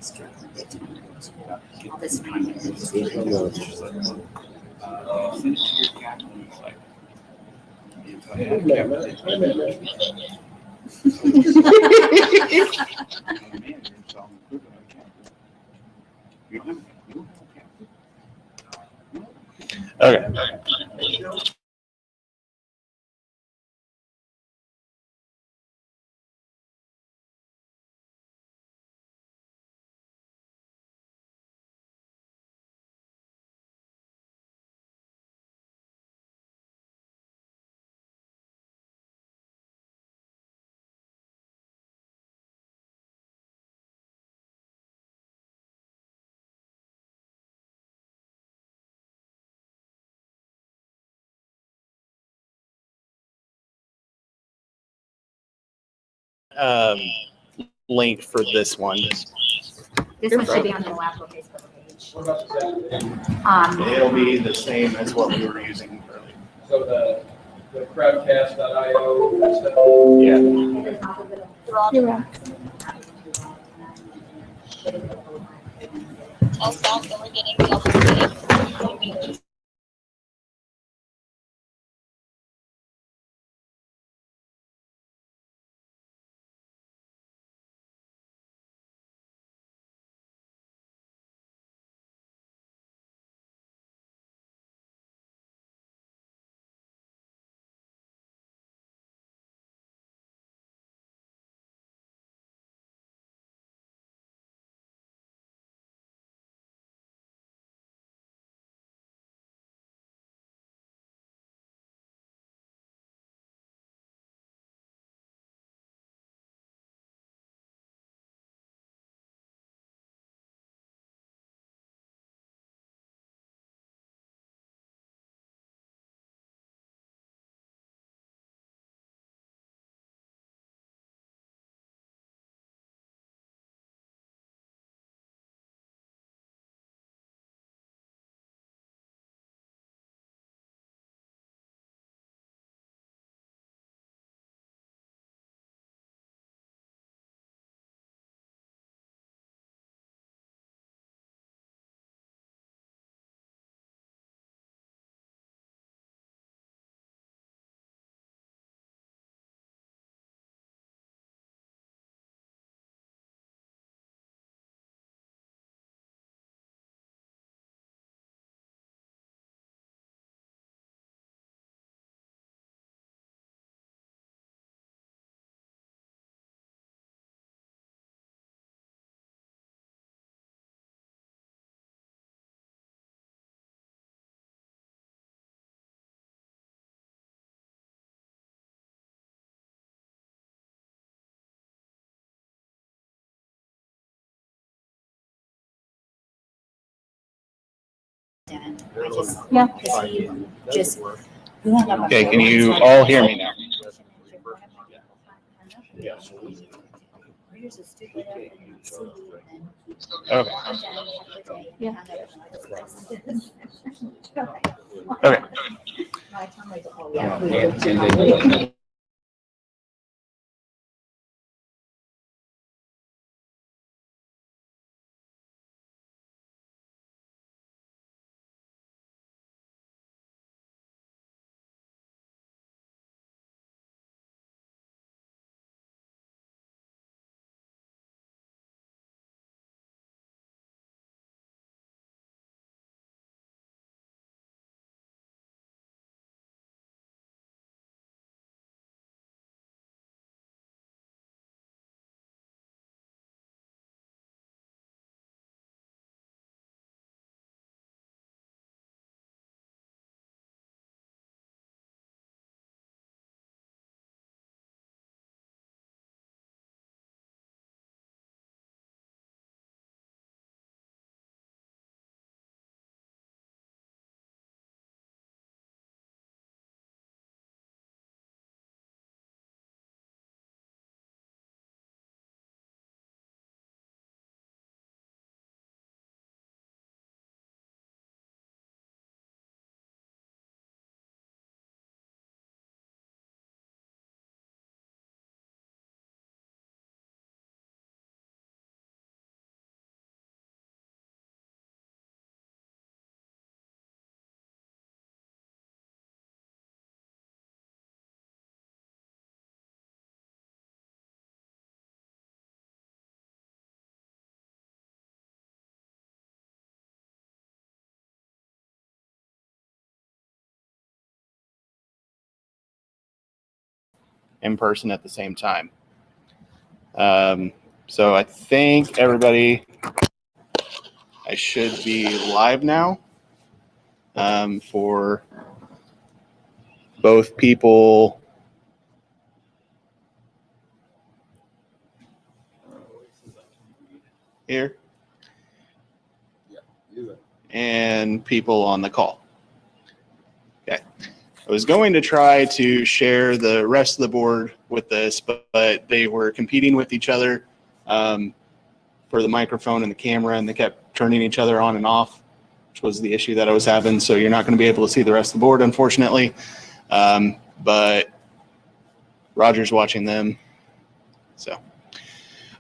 All this time. Okay. Link for this one. This one should be on the Laptop Facebook page. It'll be the same as what we were using earlier. So the crowdcast.io stuff. Yeah. You're right. Tell South that we're getting double. Yeah. Okay, can you all hear me now? Okay. Yeah. Okay. in person at the same time. So I think everybody, I should be live now for both people. Here and people on the call. Okay. I was going to try to share the rest of the board with this, but they were competing with each other for the microphone and the camera, and they kept turning each other on and off, which was the issue that I was having. So you're not going to be able to see the rest of the board, unfortunately. But Roger's watching them. So,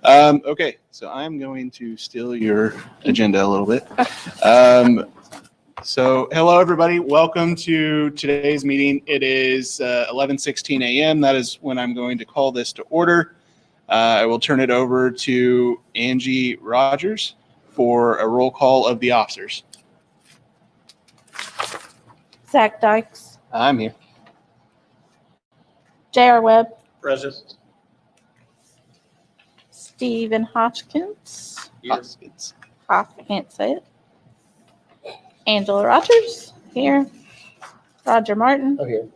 okay. So I'm going to steal your agenda a little bit. So hello, everybody. Welcome to today's meeting. It is 11:16 a.m. That is when I'm going to call this to order. I will turn it over to Angie Rogers for a roll call of the officers. Zach Dykes, I'm here. J.R. Webb, Present. Stephen Hotchkins. Hoskins. I can't say it. Angela Rogers, here. Roger Martin. Oh, here.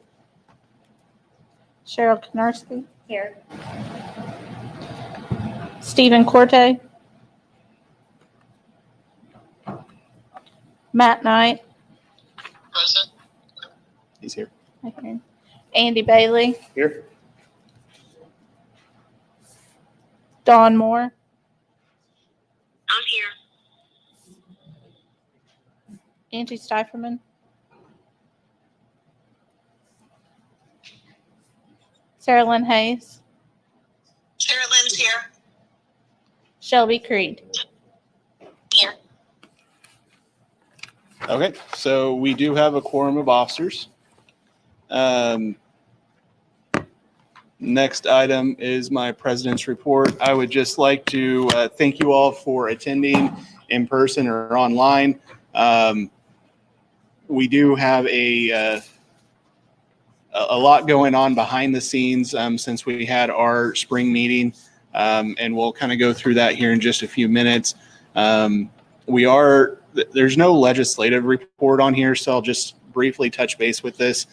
Cheryl Knarski. Here. Stephen Corte. Matt Knight. Present. He's here. Okay. Andy Bailey. Here. Dawn Moore. I'm here. Angie Steiferman. Sarah Lynn Hayes. Sarah Lynn's here. Shelby Creed. Here. Okay, so we do have a quorum of officers. Next item is my president's report. I would just like to thank you all for attending in person or online. We do have a lot going on behind the scenes since we had our spring meeting, and we'll kind of go through that here in just a few minutes. There's no legislative report on here, so I'll just briefly touch base with this.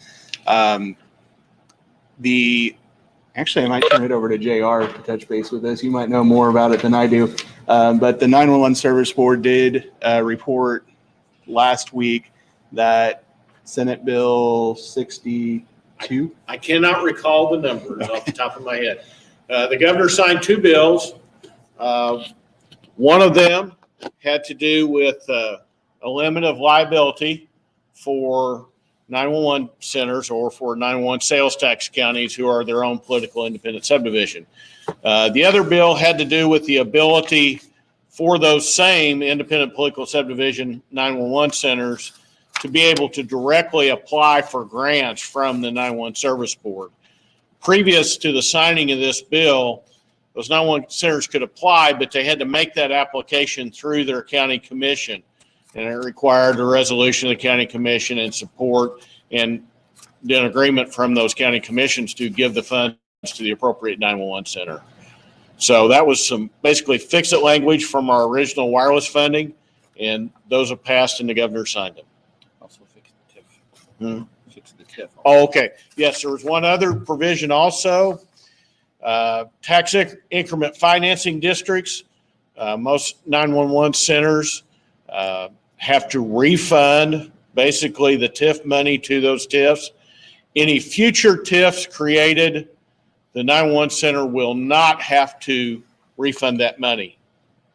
Actually, I might turn it over to JR to touch base with this. You might know more about it than I do. But the 911 Service Board did report last week that Senate Bill 62. I cannot recall the numbers off the top of my head. The governor signed two bills. One of them had to do with a limit of liability for 911 centers or for 911 sales tax counties who are their own political independent subdivision. The other bill had to do with the ability for those same independent political subdivision 911 centers to be able to directly apply for grants from the 911 Service Board. Previous to the signing of this bill, those 911 centers could apply, but they had to make that application through their county commission. And it required a resolution of the county commission and support and an agreement from those county commissions to give the funds to the appropriate 911 center. So that was some basically fix-it language from our original wireless funding, and those have passed and the governor signed them. Also fix the TIF. Fix the TIF. Oh, okay. Yes, there was one other provision also. Tax increment financing districts. Most 911 centers have to refund basically the TIF money to those TIFs. Any future TIFs created, the 911 center will not have to refund that money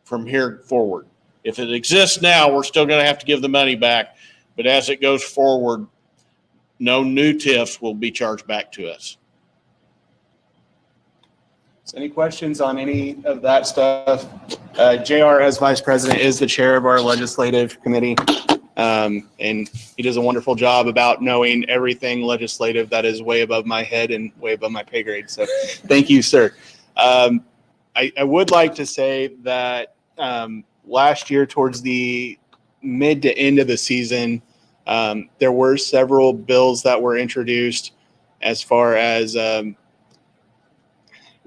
from here forward. If it exists now, we're still going to have to give the money back. But as it goes forward, no new TIFs will be charged back to us. So any questions on any of that stuff? JR, as vice president, is the chair of our legislative committee. And he does a wonderful job about knowing everything legislative that is way above my head and way above my pay grade. So thank you, sir. I would like to say that last year towards the mid to end of the season, there were several bills that were introduced as far as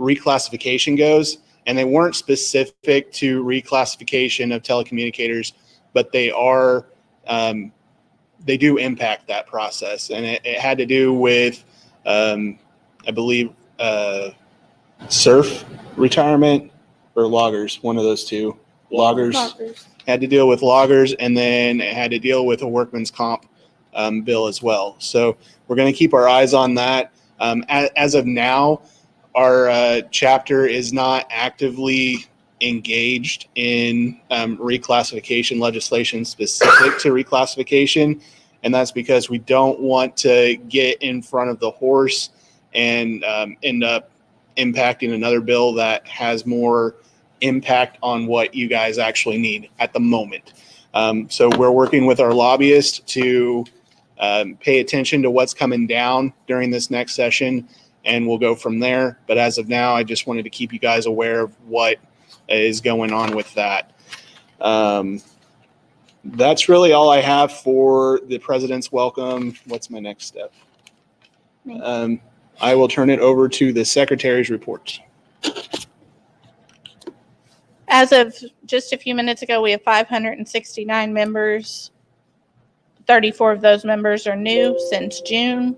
reclassification goes, and they weren't specific to reclassification of telecommunicators, but they are, they do impact that process. And it had to do with, I believe, surf retirement or loggers, one of those two. Loggers. Had to deal with loggers, and then it had to deal with a workman's comp bill as well. So we're going to keep our eyes on that. As of now, our chapter is not actively engaged in reclassification legislation specific to reclassification, and that's because we don't want to get in front of the horse and end up impacting another bill that has more impact on what you guys actually need at the moment. So we're working with our lobbyist to pay attention to what's coming down during this next session, and we'll go from there. But as of now, I just wanted to keep you guys aware of what is going on with that. That's really all I have for the president's welcome. What's my next step? I will turn it over to the secretary's report. As of just a few minutes ago, we have 569 members. 34 of those members are new since June.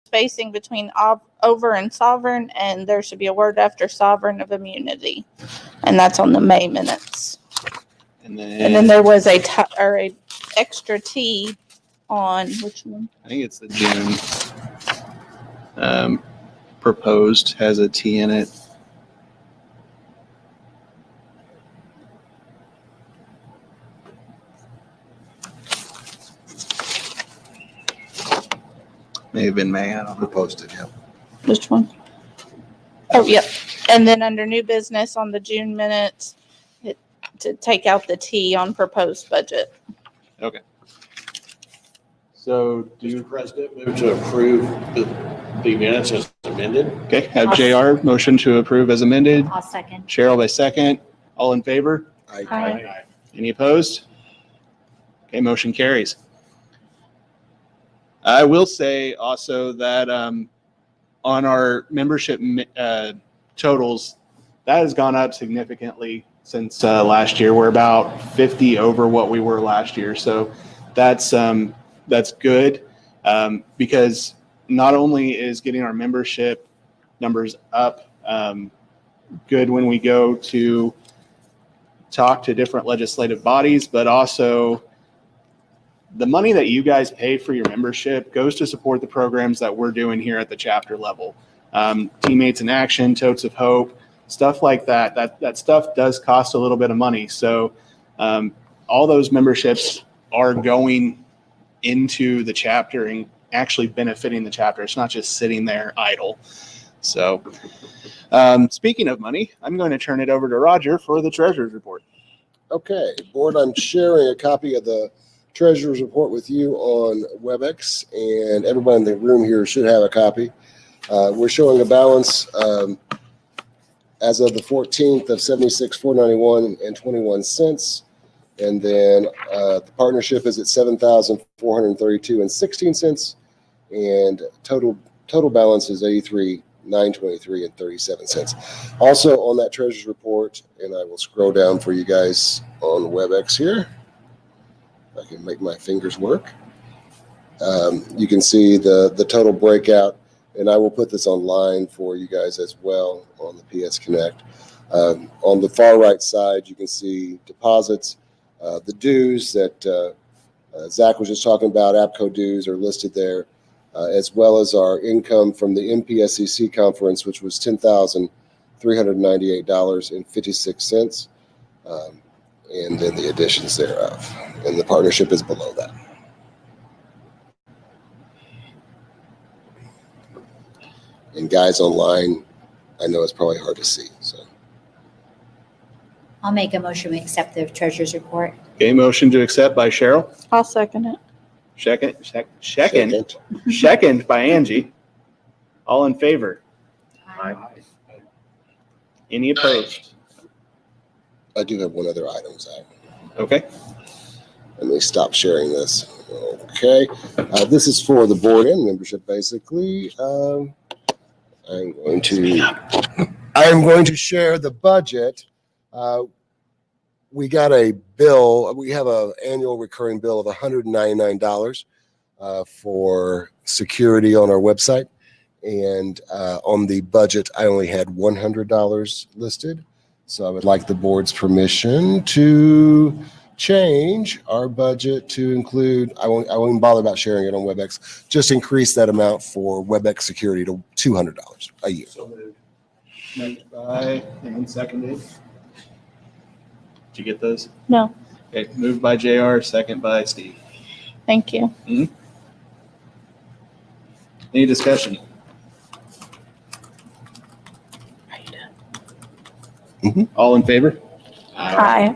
Spacing between over and sovereign, and there should be a word after sovereign of immunity, and that's on the May minutes. And And then then there was a extra T on which one? I think it's the June proposed has a T in it. May have been May. I don't know. Posted, yeah. Which one? Oh, yep. And then under new business on the June minutes, to take out the T on proposed budget. So Mr. President, move to approve the minutes as amended. okay, have JR motion to approve as amended. I'll second. Cheryl by second. All in favor? Aye. Any opposed? Okay, motion carries. I will say also that on our membership totals, that has gone up significantly since last year. We're about 50 over what we were last year. So that's good because not only is getting our membership numbers up good when we go to talk to different legislative bodies, but also the money that you guys pay for your membership goes to support the programs that we're doing here at the chapter level. Teammates in Action, Totes of Hope, stuff like that. That stuff does cost a little bit of money. So all those memberships are going into the chapter and actually benefiting the chapter. It's not just sitting there idle. So speaking of money, I'm going to turn it over to Roger for the treasurer's report. Okay, board, I'm sharing a copy of the treasurer's report with you on WebEx, and everybody in the room here should have a copy. We're showing a balance as of the 14th of $76,491.21. And then the partnership is at $7,432.16, and total balance is $83,923.37. Also on that treasurer's report, and I will scroll down for you guys on WebEx here. If I can make my fingers work. You can see the total breakout, and I will put this online for you guys as well on the PS Connect. On the far right side, you can see deposits. The dues that Zach was just talking about, APCO dues, are listed there, as well as our income from the MPSCC conference, which was $10,398.56, and then the additions thereof. And the partnership is below that. And guys online, I know it's probably hard to see. So I'll make a motion to accept the treasurer's report. Okay, motion to accept by Cheryl. I'll second it. Second by Angie. All in favor? Any opposed? I do have one other item, Zach. Okay. Let me stop sharing this. Okay. This is for the board and membership, basically. I'm going to share the budget. We got a bill. We have an annual recurring bill of $199 for security on our website. And on the budget, I only had $100 listed. So I would like the board's permission to change our budget to include, I won't even bother about sharing it on WebEx, just increase that amount for WebEx security to $200 a year. So moved. Moved by and seconded. Did you get those? No. Okay, moved by JR, second by Steve. Thank you. Any discussion? All in favor? Aye.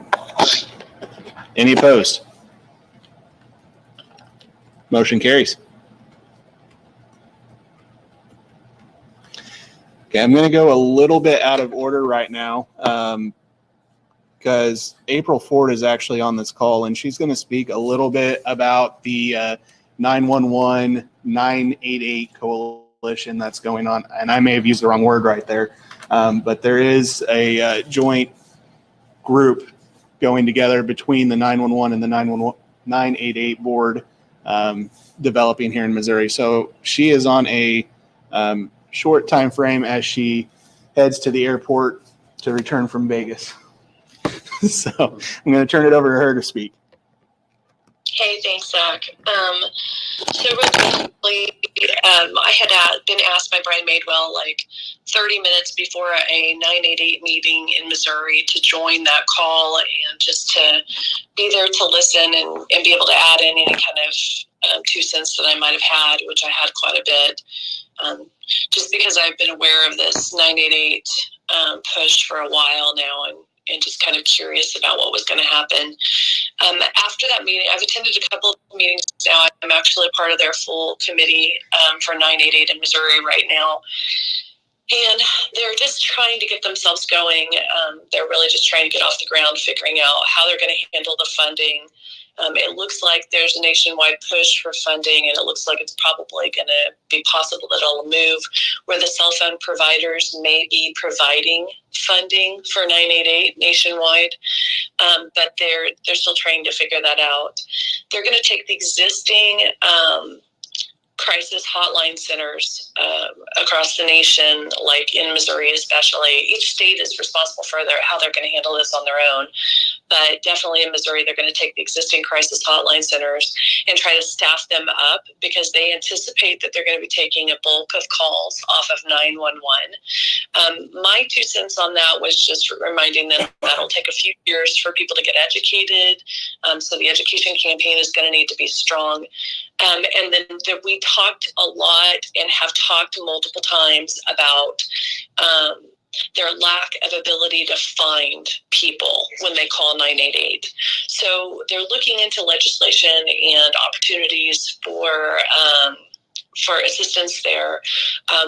Any opposed? Motion carries. Okay, I'm going to go a little bit out of order right now because April Ford is actually on this call, and she's going to speak a little bit about the 911 988 coalition that's going on. And I may have used the wrong word right there, but there is a joint group going together between the 911 and the 988 board developing here in Missouri. So she is on a short time frame as she heads to the airport to return from Vegas. So I'm going to turn it over to her to speak. Hey, thanks, Zach. So really quickly, I had been asked by Brian Madewell like 30 minutes before a 988 meeting in Missouri to join that call and just to be there to listen and be able to add in any kind of 2 cents that I might have had, which I had quite a bit. Just because I've been aware of this 988 push for a while now and just kind of curious about what was going to happen. After that meeting, I've attended a couple of meetings now. I'm actually a part of their full committee for 988 in Missouri right now. And they're just trying to get themselves going. They're really just trying to get off the ground, figuring out how they're going to handle the funding. It looks like there's a nationwide push for funding, and it looks like it's probably going to be possible that it'll move where the cell phone providers may be providing funding for 988 nationwide, but they're still trying to figure that out. They're going to take the existing crisis hotline centers across the nation, like in Missouri especially. Each state is responsible for how they're going to handle this on their own. But definitely in Missouri, they're going to take the existing crisis hotline centers and try to staff them up because they anticipate that they're going to be taking a bulk of calls off of 911. My 2 cents on that was just reminding them that'll take a few years for people to get educated. So the education campaign is going to need to be strong. And then we talked a lot and have talked multiple times about their lack of ability to find people when they call 988. So they're looking into legislation and opportunities for assistance there.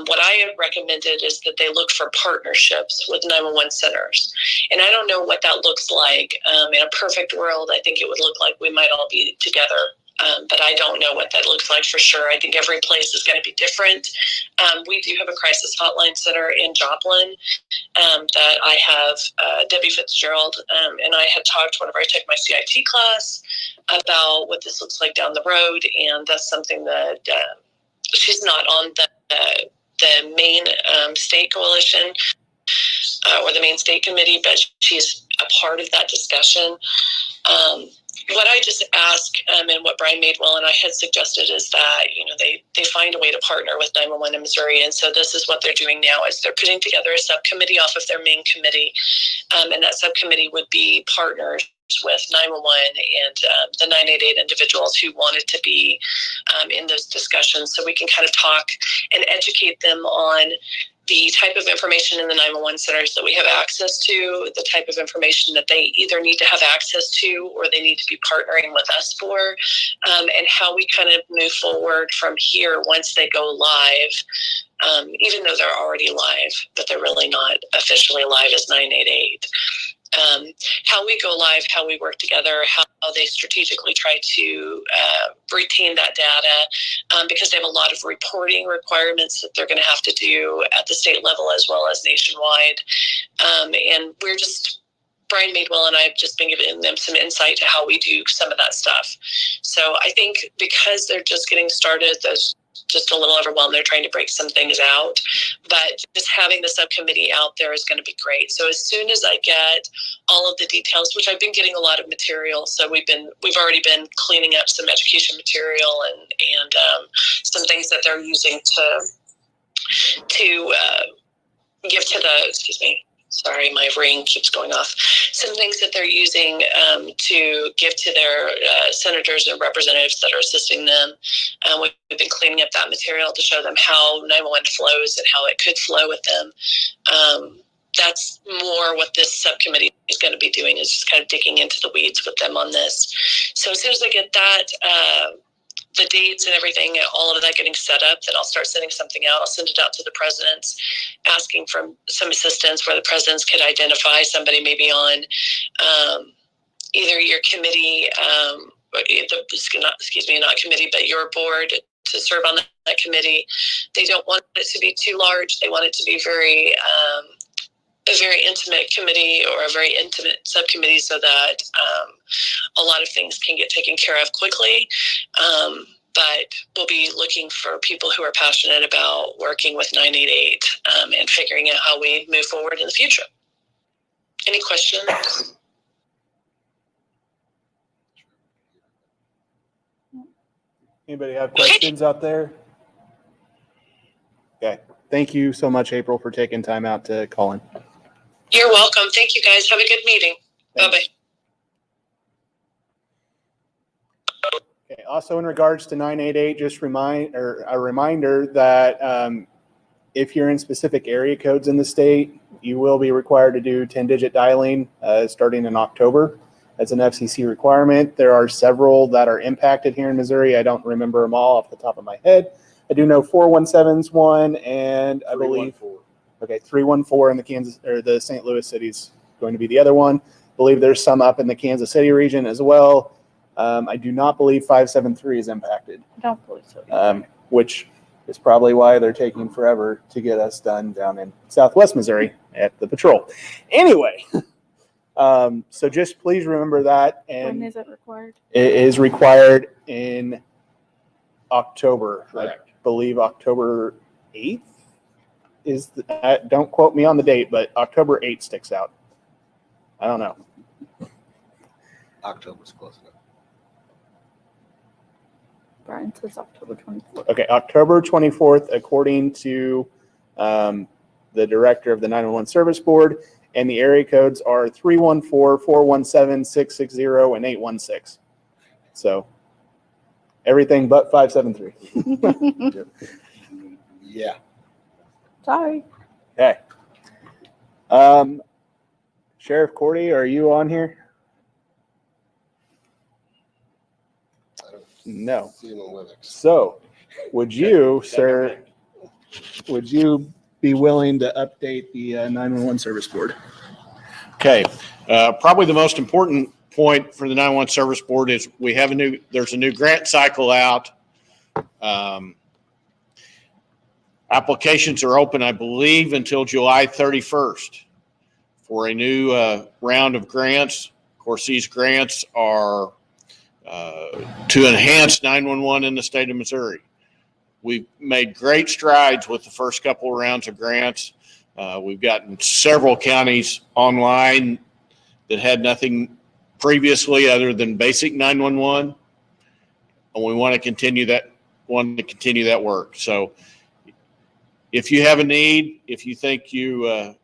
What I have recommended is that they look for partnerships with 911 centers. And I don't know what that looks like. In a perfect world, I think it would look like we might all be together. But I don't know what that looks like for sure. I think every place is going to be different. We do have a crisis hotline center in Joplin that I have Debbie Fitzgerald and I had talked whenever I took my CIT class about what this looks like down the road. And that's something that she's not on the main state coalition or the main state committee, but she's a part of that discussion. What I just ask and what Brian Madewell and I had suggested is that, they find a way to partner with 911 in Missouri. And so this is what they're doing now is they're putting together a subcommittee off of their main committee. And that subcommittee would be partners with 911 and the 988 individuals who wanted to be in those discussions. So we can kind of talk and educate them on the type of information in the 911 centers that we have access to, the type of information that they either need to have access to or they need to be partnering with us for, and how we kind of move forward from here once they go live, even though they're already live, but they're really not officially live as 988. How we go live, how we work together, how they strategically try to retain that data, because they have a lot of reporting requirements that they're going to have to do at the state level as well as nationwide. And Brian Madewell and I have just been giving them some insight to how we do some of that stuff. So I think because they're just getting started, there's just a little overwhelmed. They're trying to break some things out, but just having the subcommittee out there is going to be great. So as soon as I get all of the details, which I've been getting a lot of material, so we've already been cleaning up some education material and some things that they're using to give to the, excuse me, sorry, my ring keeps going off. Some things that they're using to give to their senators and representatives that are assisting them. We've been cleaning up that material to show them how 911 flows and how it could flow with them. That's more what this subcommittee is going to be doing, is just kind of digging into the weeds with them on this. So as soon as I get that, the dates and everything, all of that getting set up, then I'll start sending something out. I'll send it out to the presidents, asking for some assistance where the presidents could identify somebody maybe on either your committee, not committee, but your board to serve on that committee. They don't want it to be too large. They want it to be a very intimate committee or a very intimate subcommittee so that a lot of things can get taken care of quickly. But we'll be looking for people who are passionate about working with 988 and figuring out how we move forward in the future. Any questions? Anybody have questions out there? Okay. Thank you so much, April, for taking time out to call in. You're welcome. Thank you, guys. Have a good meeting. Thanks. Bye-bye. Okay. Also, in regards to 988, just a reminder that if you're in specific area codes in the state, you will be required to do 10-digit dialing starting in October. That's an FCC requirement. There are several that are impacted here in Missouri. I don't remember them all off the top of my head. I do know 417's one, and I believe 314 in the St. Louis city's going to be the other one. I believe there's some up in the Kansas City region as well. I do not believe 573 is impacted. I don't believe so. Which is probably why they're taking forever to get us done down in Southwest Missouri at the patrol. Anyway, so just please remember that. And When is it required? it is required in October. Correct. I believe October 8th is, don't quote me on the date, but October 8th sticks out. I don't know. October's close enough. Brian says October 24th. Okay, October 24th, according to the director of the 911 Service Board, and the area codes are 314, 417, 660, and 816. So everything but 573. Yeah. Sorry. Okay. Sheriff Cordy, are you on here? No. See you on WebEx. So, would you, sir, would you be willing to update the 911 Service Board? Okay. Probably the most important point for the 911 Service Board is there's a new grant cycle out. Applications are open, I believe, until July 31st for a new round of grants. Of course, these grants are to enhance 911 in the state of Missouri. We've made great strides with the first couple of rounds of grants. We've gotten several counties online that had nothing previously other than basic 911, and we want to continue that work. So if you have a need, if you think you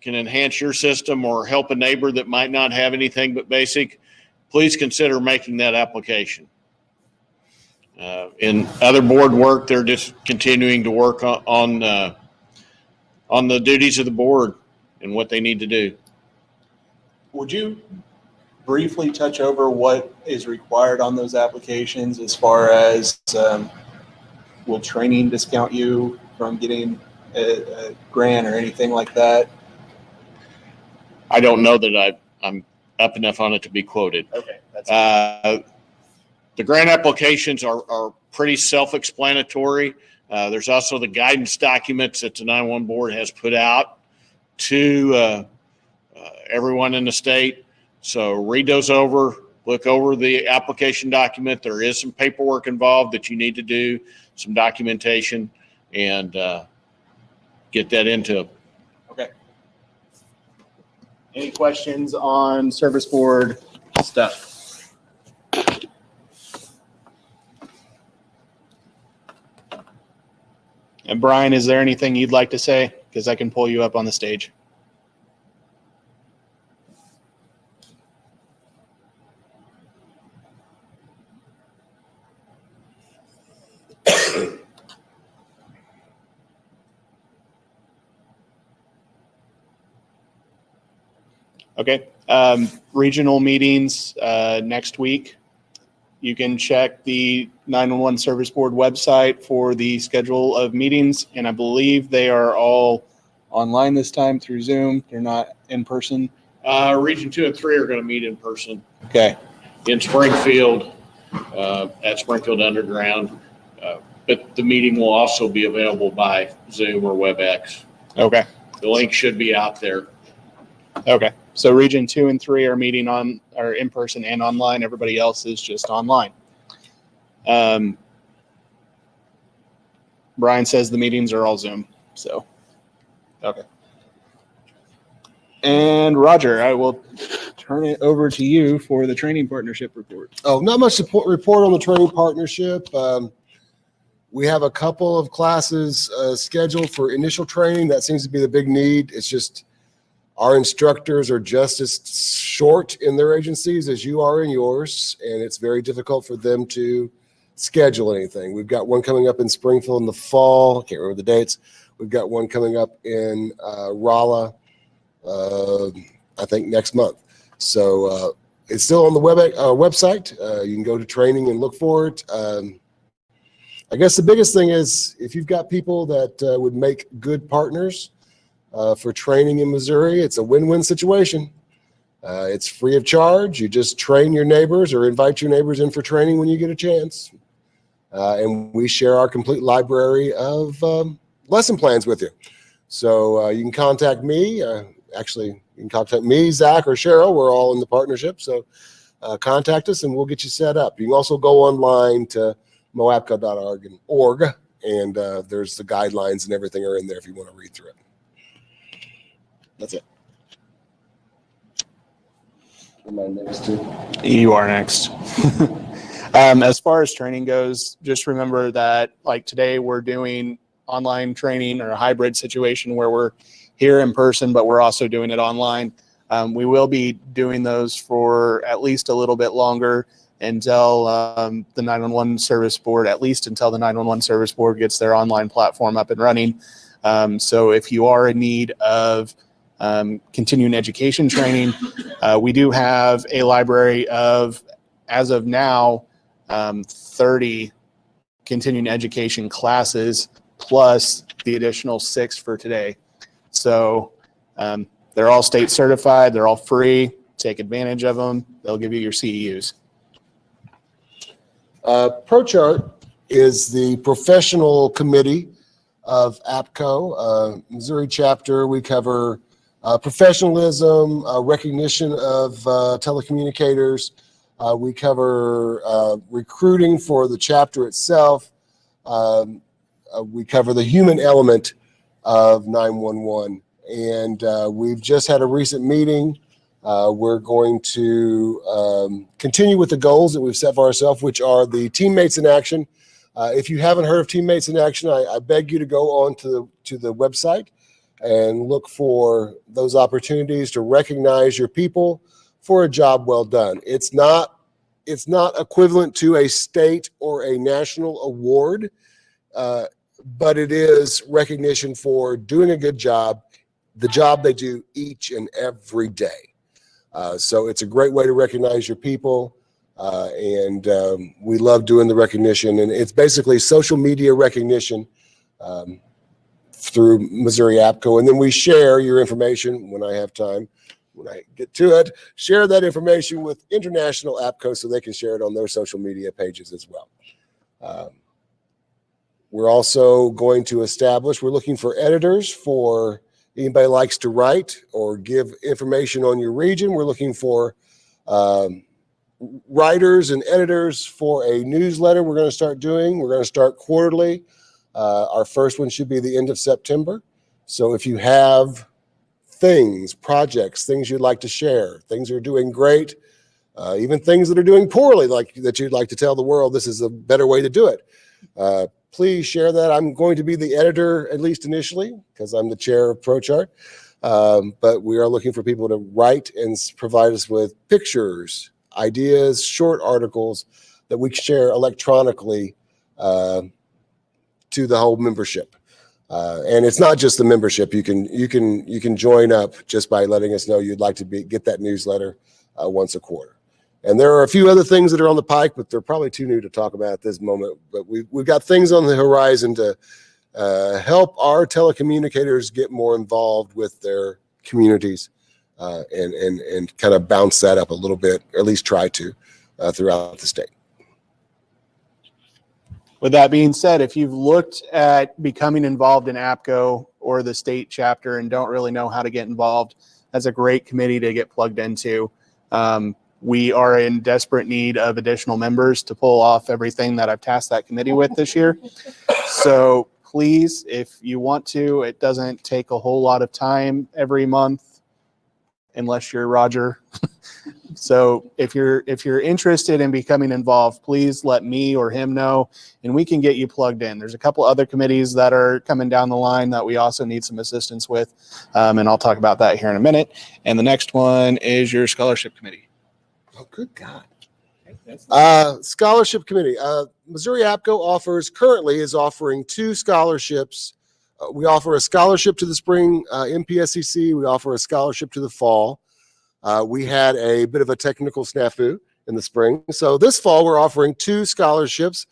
can enhance your system or help a neighbor that might not have anything but basic, please consider making that application. In other board work, they're just continuing to work on the duties of the board and what they need to do. Would you briefly touch over what is required on those applications as far as will training discount you from getting a grant or anything like that? I don't know that I'm up enough on it to be quoted. Okay, that's The grant applications are pretty self-explanatory. There's also the guidance documents that the 911 board has put out to everyone in the state. So read those over, look over the application document. There is some paperwork involved that you need to do, some documentation, and get that into. okay. Any questions on service board stuff? And Brian, is there anything you'd like to say? Because I can pull you up on the stage. Okay. Regional meetings next week. You can check the 911 Service Board website for the schedule of meetings, and I believe they are all online this time through Zoom. They're not in person. Region 2 and 3 are going to meet in person Okay. in Springfield at Springfield Underground. But the meeting will also be available by Zoom or WebEx. Okay. The link should be out there. Okay. So Region 2 and 3 are meeting are in person and online. Everybody else is just online. Brian says the meetings are all Zoom. So, okay. And Roger, I will turn it over to you for the training partnership report. Oh, not much report on the training partnership. We have a couple of classes scheduled for initial training. That seems to be the big need. It's just our instructors are just as short in their agencies as you are in yours, and it's very difficult for them to schedule anything. We've got one coming up in Springfield in the fall. I can't remember the dates. We've got one coming up in Rolla, I think next month. So it's still on the website. You can go to training and look for it. I guess the biggest thing is if you've got people that would make good partners for training in Missouri, it's a win-win situation. It's free of charge. You just train your neighbors or invite your neighbors in for training when you get a chance. And we share our complete library of lesson plans with you. So you can contact me. Actually, you can contact me, Zach, or Cheryl. We're all in the partnership. So contact us and we'll get you set up. You can also go online to moapco.org, and there's the guidelines and everything are in there if you want to read through it. That's it. Am I next too? You are next. As far as training goes, just remember that like today we're doing online training or a hybrid situation where we're here in person, but we're also doing it online. We will be doing those for at least a little bit longer until the 911 Service Board, at least until the 911 Service Board gets their online platform up and running. So if you are in need of continuing education training, we do have a library of, as of now, 30 continuing education classes plus the additional 6 for today. So they're all state certified. They're all free. Take advantage of them. They'll give you your CEUs. ProChart is the professional committee of APCO, Missouri chapter. We cover professionalism, recognition of telecommunicators. We cover recruiting for the chapter itself. We cover the human element of 911. And we've just had a recent meeting. We're going to continue with the goals that we've set for ourselves, which are the Teammates in Action. If you haven't heard of Teammates in Action, I beg you to go on to the website and look for those opportunities to recognize your people for a job well done. It's not it's not equivalent to a state or a national award, but it is recognition for doing a good job, the job they do each and every day. So it's a great way to recognize your people. And we love doing the recognition, and it's basically social media recognition through Missouri APCO. And then we share your information when I have time, when I get to it, share that information with International APCO so they can share it on their social media pages as well. We're also going to establish, we're looking for editors for anybody likes to write or give information on your region. We're looking for writers and editors for a newsletter we're going to start doing. We're going to start quarterly. Our first one should be the end of September. So if you have things, projects, things you'd like to share, things that are doing great, even things that are doing poorly, like that you'd like to tell the world this is a better way to do it, please share that. I'm going to be the editor, at least initially, because I'm the chair of ProChart. But we are looking for people to write and provide us with pictures, ideas, short articles that we share electronically to the whole membership. And it's not just the membership. You can join up just by letting us know you'd like to get that newsletter once a quarter. And there are a few other things that are on the pike, but they're probably too new to talk about at this moment. But we've got things on the horizon to help our telecommunicators get more involved with their communities and kind of bounce that up a little bit, or at least try to, throughout the state. With that being said, if you've looked at becoming involved in APCO or the state chapter and don't really know how to get involved, that's a great committee to get plugged into. We are in desperate need of additional members to pull off everything that I've tasked that committee with this year. So please, if you want to, it doesn't take a whole lot of time every month, unless you're Roger. So if you're interested in becoming involved, please let me or him know, and we can get you plugged in. There's a couple other committees that are coming down the line that we also need some assistance with, and I'll talk about that here in a minute. And the next one is your scholarship committee. Oh, good God. Scholarship committee. Missouri APCO currently is offering 2 scholarships. We offer a scholarship to the spring MPSCC. We offer a scholarship to the fall. We had a bit of a technical snafu in the spring. So this fall, we're offering 2 scholarships.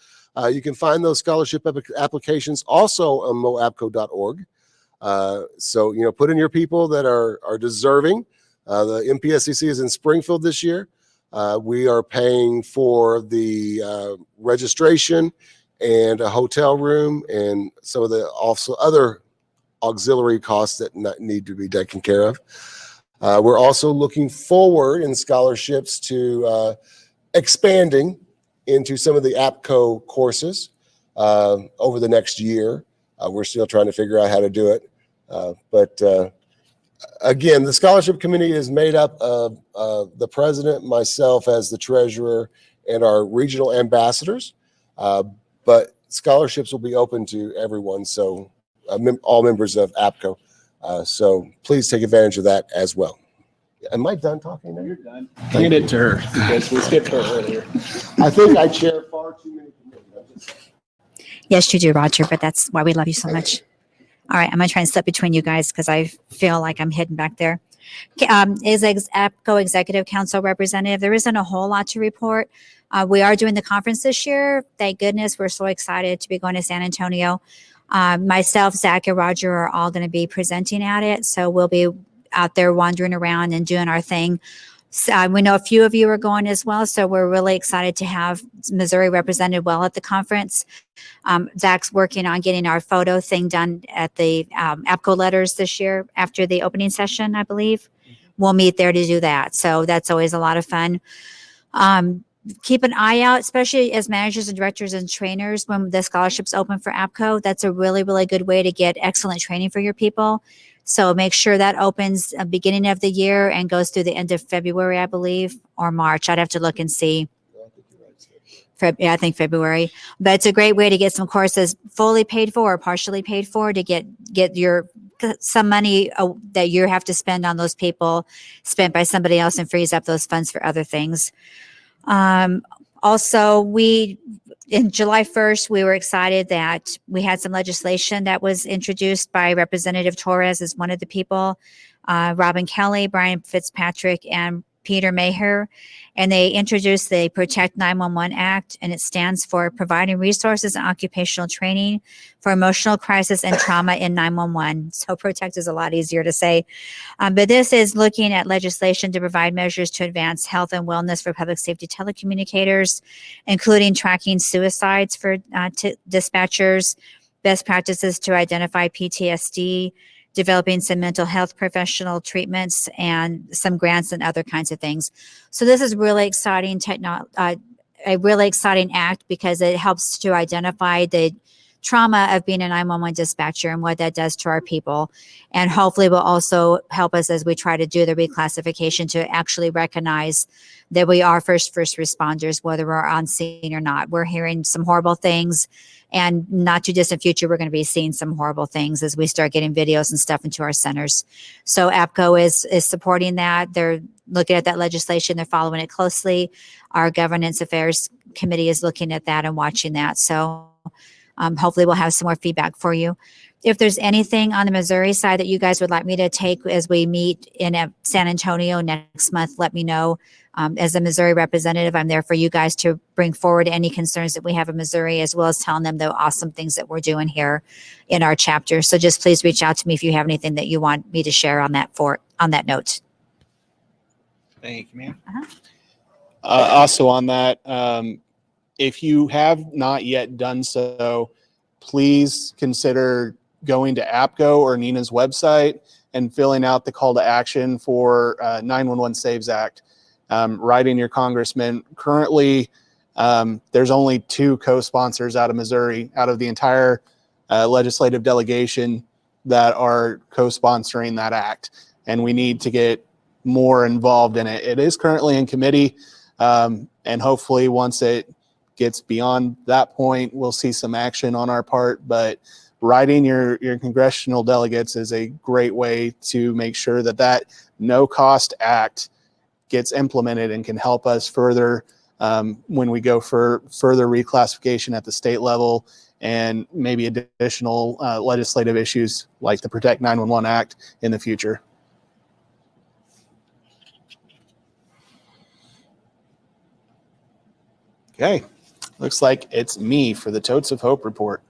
You can find those scholarship applications also on moapco.org. So, put in your people that are deserving. The MPSCC is in Springfield this year. We are paying for the registration and a hotel room and some of the also other auxiliary costs that need to be taken care of. We're also looking forward in scholarships to expanding into some of the APCO courses over the next year. We're still trying to figure out how to do it. But again, the scholarship committee is made up of the president, myself as the treasurer, and our regional ambassadors. But scholarships will be open to everyone, so all members of APCO. So please take advantage of that as well. Am I done talking now? You're done. Hand it to her because we skipped her earlier. I think I chair far too many committees. Yes, you do, Roger, but that's why we love you so much. All right, I'm going to try and step between you guys because I feel like I'm hidden back there. As APCO Executive Council representative, there isn't a whole lot to report. We are doing the conference this year. Thank goodness. We're so excited to be going to San Antonio. Myself, Zach, and Roger are all going to be presenting at it. So we'll be out there wandering around and doing our thing. So, we know a few of you are going as well. So we're really excited to have Missouri represented well at the conference. Zach's working on getting our photo thing done at the APCO letters this year after the opening session, I believe. We'll meet there to do that. So that's always a lot of fun. Keep an eye out, especially as managers and directors and trainers when the scholarships open for APCO. That's a really, really good way to get excellent training for your people. So make sure that opens at the beginning of the year and goes through the end of February, I believe, or March. I'd have to look and see. I think February. But it's a great way to get some courses fully paid for or partially paid for to get your some money that you have to spend on those people spent by somebody else and frees up those funds for other things. Also, in July 1st, we were excited that we had some legislation that was introduced by Representative Torres as one of the people, Robin Kelly, Brian Fitzpatrick, and Peter Maher. And they introduced the Protect 911 Act, and it stands for Providing Resources and Occupational Training for Emotional Crisis and Trauma in 911. So Protect is a lot easier to say. But this is looking at legislation to provide measures to advance health and wellness for public safety telecommunicators, including tracking suicides for dispatchers, best practices to identify PTSD, developing some mental health professional treatments, and some grants and other kinds of things. So this is really exciting a really exciting act because it helps to identify the trauma of being a 911 dispatcher and what that does to our people. And hopefully will also help us as we try to do the reclassification to actually recognize that we are first responders, whether we're on scene or not. We're hearing some horrible things, and not too distant future, we're going to be seeing some horrible things as we start getting videos and stuff into our centers. So APCO is supporting that. They're looking at that legislation. They're following it closely. Our governance affairs committee is looking at that and watching that. So hopefully we'll have some more feedback for you. If there's anything on the Missouri side that you guys would like me to take as we meet in San Antonio next month, let me know. As a Missouri representative, I'm there for you guys to bring forward any concerns that we have in Missouri, as well as telling them the awesome things that we're doing here in our chapter. So just please reach out to me if you have anything that you want me to share on that note. Thank you, ma'am. Uh-huh. Also on that, if you have not yet done so, please consider going to APCO or Nina's website and filling out the call to action for 911 Saves Act. Writing your congressman. Currently, there's only 2 co-sponsors out of Missouri, out of the entire legislative delegation, that are co-sponsoring that act. And we need to get more involved in it. It is currently in committee, and hopefully once it gets beyond that point, we'll see some action on our part. But writing your congressional delegates is a great way to make sure that no-cost act gets implemented and can help us further when we go for further reclassification at the state level and maybe additional legislative issues like the Protect 911 Act in the future. Okay, looks like it's me for the Totes of Hope report.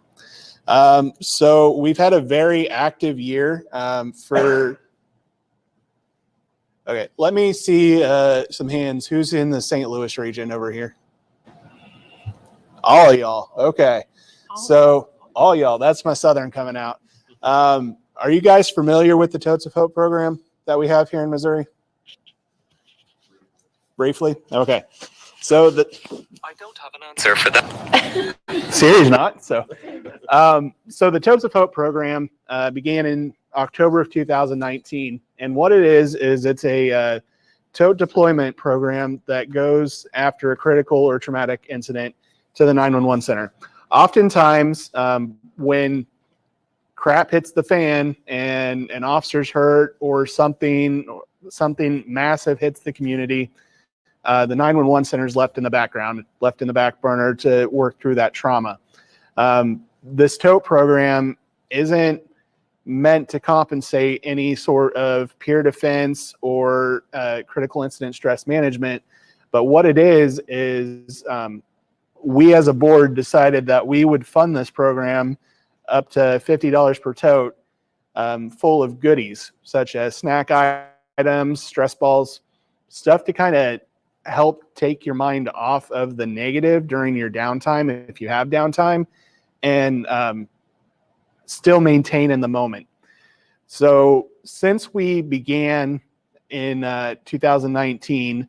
So we've had a very active year Okay, let me see some hands. Who's in the St. Louis region over here? All y'all. Okay. So all y'all, that's my Southern coming out. Are you guys familiar with the Totes of Hope program that we have here in Missouri? Briefly? Okay. So I don't have an answer for that. Serious not. So the Totes of Hope program began in October of 2019. And what it is it's a tote deployment program that goes after a critical or traumatic incident to the 911 center. Oftentimes, when crap hits the fan and an officer's hurt or something massive hits the community, the 911 center is left in the background, left in the back burner to work through that trauma. This tote program isn't meant to compensate any sort of peer defense or critical incident stress management. But what it is we as a board decided that we would fund this program up to $50 per tote, full of goodies such as snack items, stress balls, stuff to kind of help take your mind off of the negative during your downtime, if you have downtime, and still maintain in the moment. So since we began in 2019,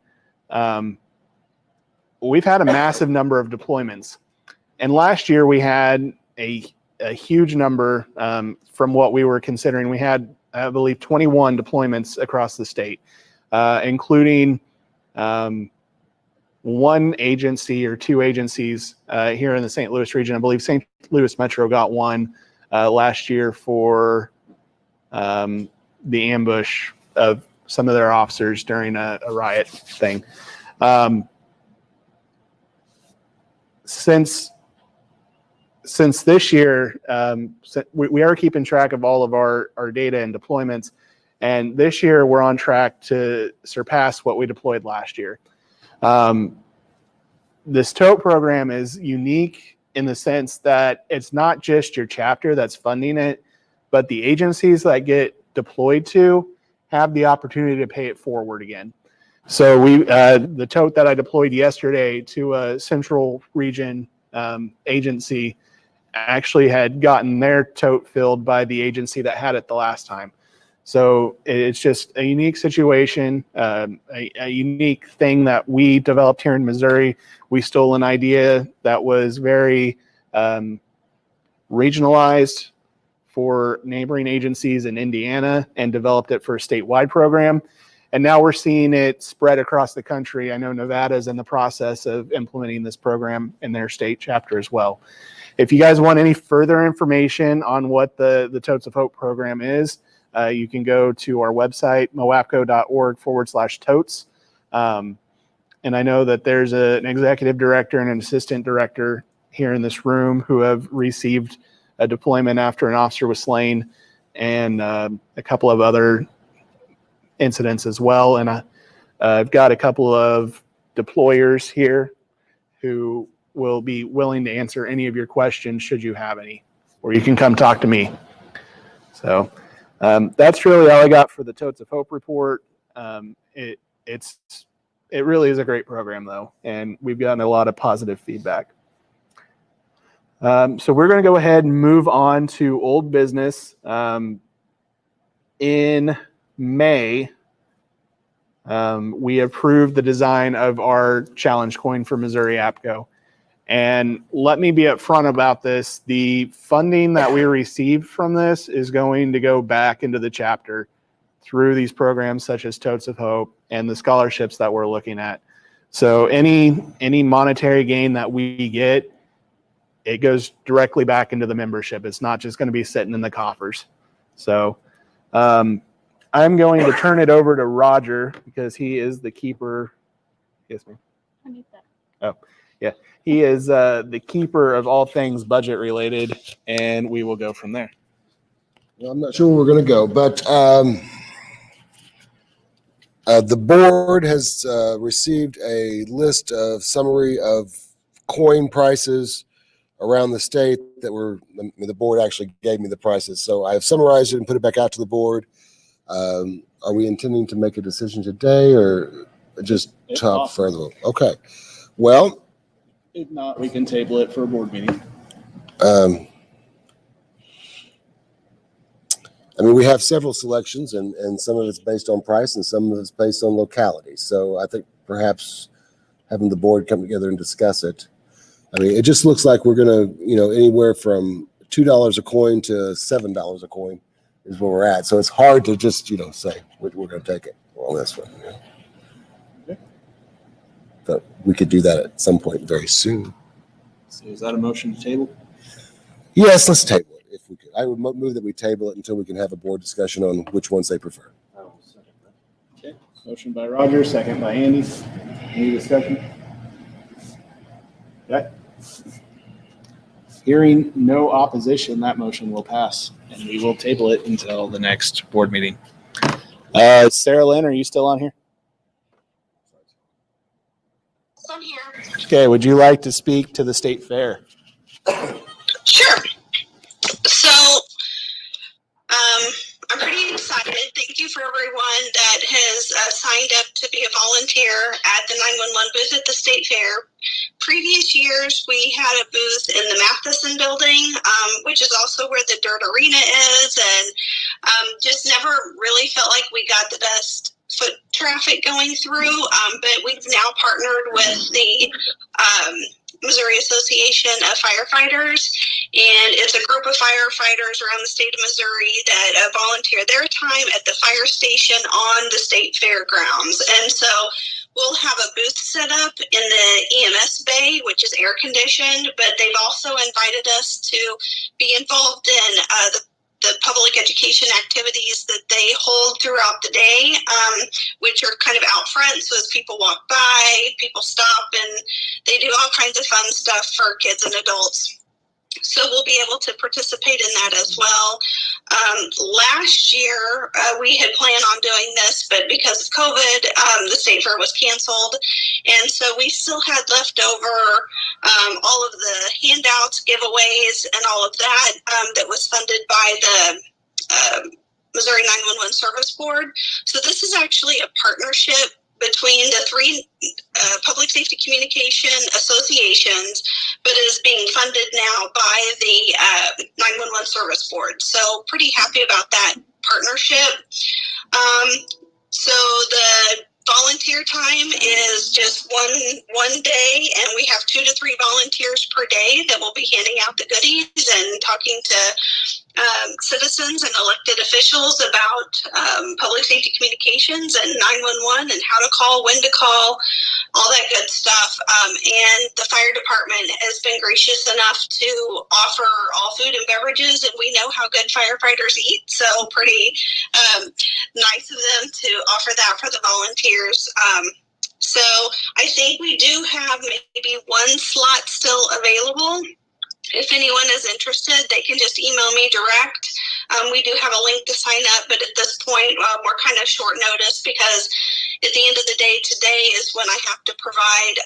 we've had a massive number of deployments. And last year we had a huge number from what we were considering. We had, I believe, 21 deployments across the state, including one agency or 2 agencies here in the St. Louis region. I believe St. Louis Metro got one last year for the ambush of some of their officers during a riot thing. since this year, we are keeping track of all of our data and deployments. And this year, we're on track to surpass what we deployed last year. This TOTE program is unique in the sense that it's not just your chapter that's funding it, but the agencies that get deployed to have the opportunity to pay it forward again. So the TOTE that I deployed yesterday to a central region agency actually had gotten their TOTE filled by the agency that had it the last time. So it's just a unique situation, a unique thing that we developed here in Missouri. We stole an idea that was very regionalized for neighboring agencies in Indiana and developed it for a statewide program. And now we're seeing it spread across the country. I know Nevada's in the process of implementing this program in their state chapter as well. If you guys want any further information on what the Totes of Hope program is, you can go to our website, moapco.org/totes. And I know that there's an executive director and an assistant director here in this room who have received a deployment after an officer was slain, and a couple of other incidents as well. And I've got a couple of deployers here who will be willing to answer any of your questions should you have any, or you can come talk to me. So that's really all I got for the Totes of Hope report. It really is a great program though, and we've gotten a lot of positive feedback. So we're going to go ahead and move on to old business. In May, we approved the design of our challenge coin for Missouri APCO. And let me be upfront about this. The funding that we received from this is going to go back into the chapter through these programs such as Totes of Hope and the scholarships that we're looking at. So any monetary gain that we get, it goes directly back into the membership. It's not just going to be sitting in the coffers. So I'm going to turn it over to Roger because he is the keeper. Yes, ma'am. I need that. Oh, yeah. He is the keeper of all things budget related, and we will go from there. Well, I'm not sure where we're going to go, but the board has received a list of summary of coin prices around the state that the board actually gave me the prices. So I have summarized it and put it back out to the board. Are we intending to make a decision today or just talk further? Okay. Well, if not, we can table it for a board meeting. I mean, we have several selections, and some of it's based on price and some of it's based on locality. So I think perhaps having the board come together and discuss it. I mean, it just looks like we're going to, anywhere from $2 a coin to $7 a coin is where we're at. So it's hard to just, say we're going to take it on this one. Okay. But we could do that at some point very soon. So is that a motion to table? Yes, let's table it if we could. I would move that we table it until we can have a board discussion on which ones they prefer. Okay. Motion by Roger, second by Andy. Any discussion? Okay. Hearing no opposition, that motion will pass, and we will table it until the next board meeting. Sarah Lynn, are you still on here? I'm here. Okay, would you like to speak to the state fair? Sure. So, I'm pretty excited. Thank you for everyone that has signed up to be a volunteer at the 911 booth at the state fair. Previous years, we had a booth in the Matheson building, which is also where the Dirt Arena is, and just never really felt like we got the best foot traffic going through, but we've now partnered with the Missouri Association of Firefighters, and it's a group of firefighters around the state of Missouri that volunteer their time at the fire station on the state fairgrounds. And so we'll have a booth set up in the EMS bay, which is air conditioned, but they've also invited us to be involved in the the public education activities that they hold throughout the day, which are kind of out front. So as people walk by, people stop, and they do all kinds of fun stuff for kids and adults. So we'll be able to participate in that as well. Last year, we had planned on doing this, but because of COVID, the state fair was canceled. And so we still had left over all of the handouts, giveaways, and all of that that was funded by the Missouri 911 Service Board. So this is actually a partnership between the three public safety communication associations, but is being funded now by the 911 Service Board. So pretty happy about that partnership. So the volunteer time is just one day, and we have 2 to 3 volunteers per day that will be handing out the goodies and talking to citizens and elected officials about public safety communications and 911 and how to call, when to call, all that good stuff. And the fire department has been gracious enough to offer all food and beverages, and we know how good firefighters eat, so pretty nice of them to offer that for the volunteers. So I think we do have maybe 1 slot still available. If anyone is interested, they can just email me direct. We do have a link to sign up, but at this point, we're kind of short notice because at the end of the day, today is when I have to provide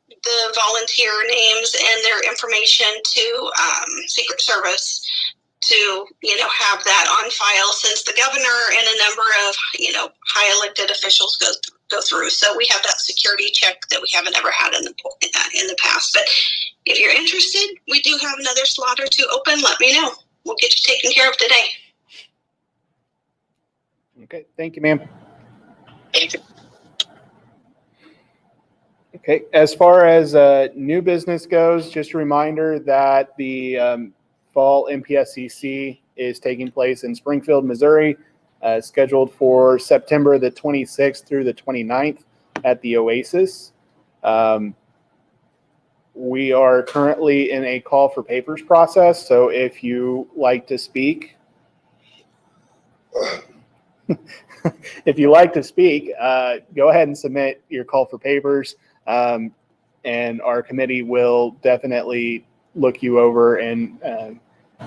the volunteer names and their information to Secret Service to, have that on file, since the governor and a number of, high elected officials go through. So we have that security check that we haven't ever had in the past. But if you're interested, we do have another slot or 2 open. Let me know. We'll get you taken care of today. Okay, thank you, ma'am. Thank you. Okay, as far as new business goes, just a reminder that the fall MPSCC is taking place in Springfield, Missouri, scheduled for September the 26th through the 29th at the Oasis. We are currently in a call for papers process, so if you like to speak, go ahead and submit your call for papers, and our committee will definitely look you over and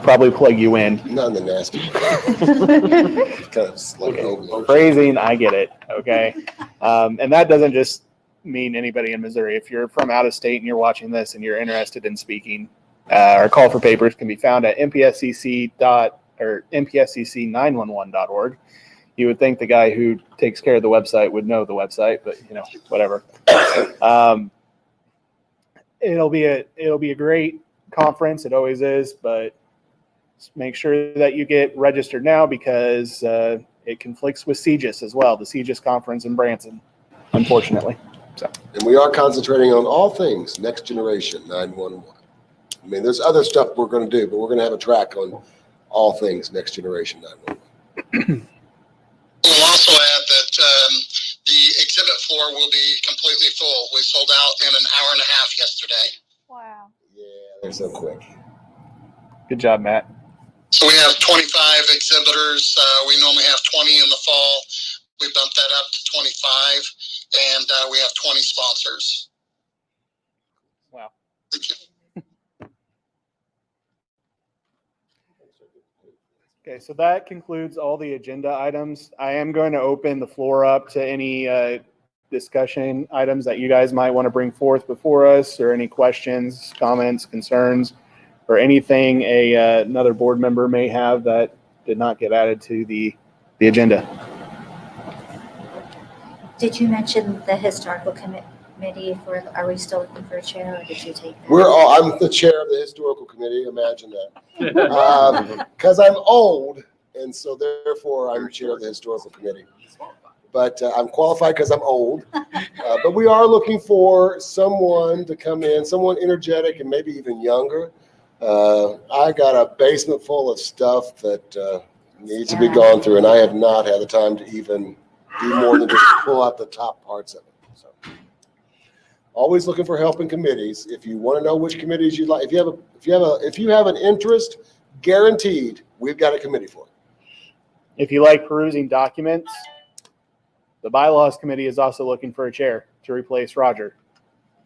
probably plug you in. Not in the nasty. Kind of like Okay. Phrasing, I get it. Okay. And that doesn't just mean anybody in Missouri. If you're from out of state and you're watching this and you're interested in speaking, our call for papers can be found at mpscc911.org. You would think the guy who takes care of the website would know the website, but whatever. It'll be a great conference. It always is, but make sure that you get registered now because it conflicts with CGIS as well, the CGIS conference in Branson, unfortunately. So. And we are concentrating on all things next generation 911. I mean, there's other stuff we're going to do, but we're going to have a track on all things next generation 911. We'll also add that the exhibit floor will be completely full. We sold out in an hour and a half yesterday. Wow. Yeah, they're so quick. Good job, Matt. So we have 25 exhibitors. We normally have 20 in the fall. We bumped that up to 25, and we have 20 sponsors. Wow. Thank you. Okay, so that concludes all the agenda items. I am going to open the floor up to any discussion items that you guys might want to bring forth before us, or any questions, comments, concerns, or anything another board member may have that did not get added to the agenda. Did you mention the historical committee? Are we still looking for a chair, or did you take that? I'm the chair of the historical committee. Imagine that. Because I'm old, and so therefore I'm chair of the historical committee. But I'm qualified because I'm old. But we are looking for someone to come in, someone energetic and maybe even younger. I got a basement full of stuff that needs to be gone through, and I have not had the time to even do more than just pull out the top parts of it. So, always looking for help in committees. If you want to know which committees you like, if you have an interest, guaranteed we've got a committee for it. If you like perusing documents, the bylaws committee is also looking for a chair to replace Roger,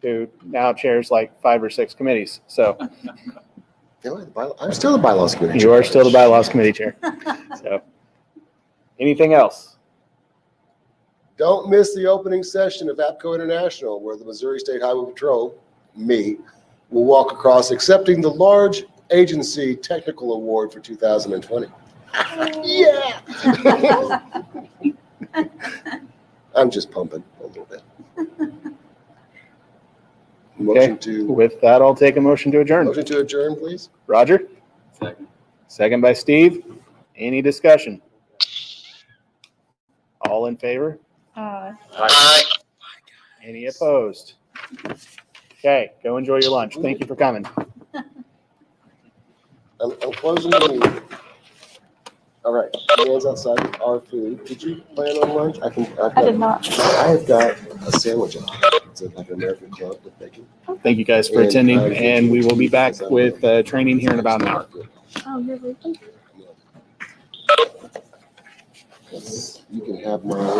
who now chairs like 5 or 6 committees. So I'm still the bylaws committee. you are still the bylaws committee chair. So anything else? Don't miss the opening session of APCO International, where the Missouri State Highway Patrol, me, will walk across accepting the large agency technical award for 2020. Yeah. I'm just pumping a little bit. Motion to With that, I'll take a motion to adjourn. motion to adjourn, please. Roger? Second. Second by Steve. Any discussion? All in favor? Aye. Any opposed? Okay, go enjoy your lunch. Thank you for coming. I'm closing the meeting. All right, hands outside our food. Did you plan on lunch? I did not. I have got a sandwich. It's like an American club with bacon. Thank you guys for attending, and we will be back with training here in about an hour. Oh, you're leaving? You can have mine.